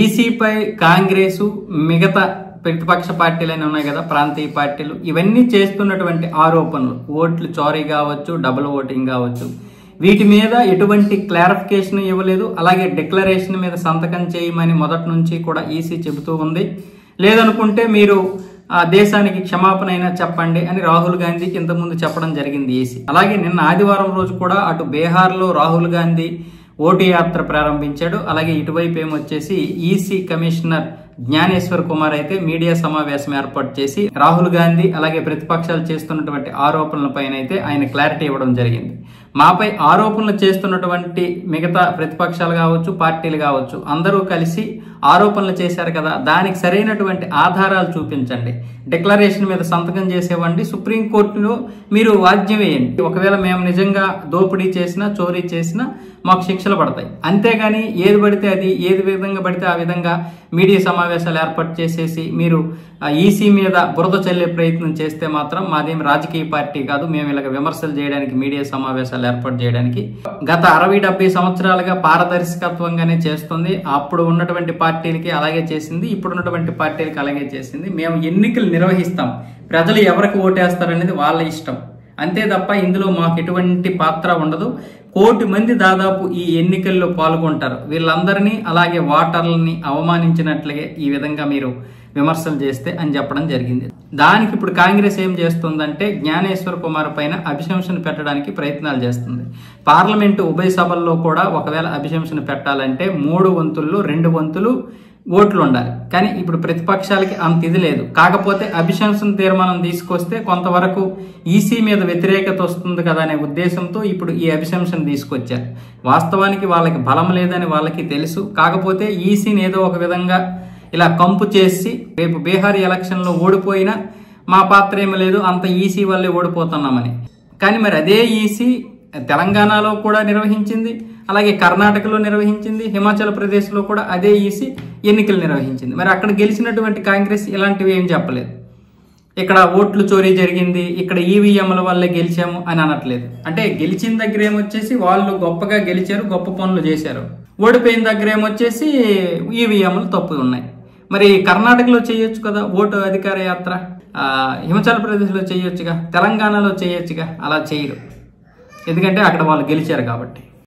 ఈసీపై కాంగ్రెసు మిగతా ప్రతిపక్ష పార్టీలైనా ఉన్నాయి కదా, ప్రాంతీయ పార్టీలు, ఇవన్నీ చేస్తున్నటువంటి ఆరోపణలు, ఓట్లు చోరీ కావచ్చు, డబుల్ ఓటింగ్ కావచ్చు, వీటి మీద ఎటువంటి క్లారిఫికేషన్ ఇవ్వలేదు. అలాగే డిక్లరేషన్ మీద సంతకం చేయమని మొదటి నుంచి కూడా ఈసీ చెబుతూ ఉంది. లేదనుకుంటే మీరు దేశానికి క్షమాపణ అయినా చెప్పండి అని రాహుల్ గాంధీకి ఇంతకుముందు చెప్పడం జరిగింది ఈసీ. అలాగే నిన్న ఆదివారం రోజు కూడా అటు బీహార్లో రాహుల్ గాంధీ ఓటు యాత్ర ప్రారంభించాడు. అలాగే ఇటువైపు ఏమొచ్చేసి ఈసీ కమిషనర్ జ్ఞానేశ్వర్ కుమార్ అయితే మీడియా సమావేశం ఏర్పాటు చేసి రాహుల్ గాంధీ అలాగే ప్రతిపక్షాలు చేస్తున్నటువంటి ఆరోపణలపైన అయితే ఆయన క్లారిటీ ఇవ్వడం జరిగింది. మాపై ఆరోపణలు చేస్తున్నటువంటి మిగతా ప్రతిపక్షాలు కావచ్చు, పార్టీలు కావచ్చు, అందరూ కలిసి ఆరోపణలు చేశారు కదా, దానికి సరైనటువంటి ఆధారాలు చూపించండి, డిక్లరేషన్ మీద సంతకం చేసేవండి, సుప్రీంకోర్టులో మీరు వాద్యం వేయండి. ఒకవేళ మేము నిజంగా దోపిడీ చేసినా, చోరీ చేసినా మాకు శిక్షలు పడతాయి. అంతేగాని ఏది పడితే అది, ఏది విధంగా పడితే ఆ విధంగా మీడియా సమావేశాలు ఏర్పాటు చేసేసి మీరు ఈసీ మీద బురద చల్లే ప్రయత్నం చేస్తే మాత్రం మాదేం రాజకీయ పార్టీ కాదు, మేము ఇలాగ విమర్శలు చేయడానికి, మీడియా సమావేశాలు ఏర్పాటు చేయడానికి. గత 60-70 సంవత్సరాలుగా పారదర్శకత్వంగానే చేస్తుంది. అప్పుడు ఉన్నటువంటి పార్టీలకి అలాగే చేసింది, ఇప్పుడు ఉన్నటువంటి పార్టీలకి అలాగే చేసింది. మేము ఎన్నికలు నిర్వహిస్తాం, ప్రజలు ఎవరికి ఓటేస్తారనేది వాళ్ళ ఇష్టం, అంతే తప్ప ఇందులో మాకు ఎటువంటి పాత్ర ఉండదు. 1 కోటి మంది దాదాపు ఈ ఎన్నికల్లో పాల్గొంటారు. వీళ్ళందరినీ అలాగే ఓటర్లని అవమానించినట్లుగా ఈ విధంగా మీరు విమర్శలు చేస్తే అని చెప్పడం జరిగింది. దానికి ఇప్పుడు కాంగ్రెస్ ఏం చేస్తుందంటే జ్ఞానేశ్వర్ కుమార్ పైన అభిశంసన పెట్టడానికి ప్రయత్నాలు చేస్తుంది. పార్లమెంటు ఉభయ సభల్లో కూడా ఒకవేళ అభిశంసన పెట్టాలంటే 3 వంతుల్లో 2 వంతులు ఓట్లు ఉండాలి. కానీ ఇప్పుడు ప్రతిపక్షాలకి అంత ఇది లేదు. కాకపోతే అభిశంసన తీర్మానం తీసుకొస్తే కొంతవరకు ఈసీ మీద వ్యతిరేకత వస్తుంది కదా అనే ఉద్దేశంతో ఇప్పుడు ఈ అభిశంసన తీసుకొచ్చారు. వాస్తవానికి వాళ్ళకి బలం లేదని వాళ్ళకి తెలుసు. కాకపోతే ఈసీని ఏదో ఒక విధంగా ఇలా కంపు చేసి రేపు బీహార్ ఎలక్షన్లో ఓడిపోయినా మా పాత్ర ఏమీ లేదు, అంత ఈసీ వల్లే ఓడిపోతున్నామని. కానీ మరి అదే ఈసీ తెలంగాణలో కూడా నిర్వహించింది, అలాగే కర్ణాటకలో నిర్వహించింది, హిమాచల్ ప్రదేశ్లో కూడా అదే ఈసీ ఎన్నికలు నిర్వహించింది. మరి అక్కడ గెలిచినటువంటి కాంగ్రెస్ ఇలాంటివి ఏం చెప్పలేదు. ఇక్కడ ఓట్లు చోరీ జరిగింది, ఇక్కడ ఈవీఎంల వల్లే గెలిచాము అని అనట్లేదు. అంటే గెలిచిన దగ్గర ఏమొచ్చేసి వాళ్ళు గొప్పగా గెలిచారు, గొప్ప పనులు చేశారు. ఓడిపోయిన దగ్గర ఏమొచ్చేసి ఈవీఎంలు తప్పు ఉన్నాయి. మరి కర్ణాటకలో చేయొచ్చు కదా ఓటు అధికార యాత్ర, హిమాచల్ ప్రదేశ్లో చేయొచ్చుగా, తెలంగాణలో చేయొచ్చుగా. అలా చేయరు, ఎందుకంటే అక్కడ వాళ్ళు గెలిచారు కాబట్టి.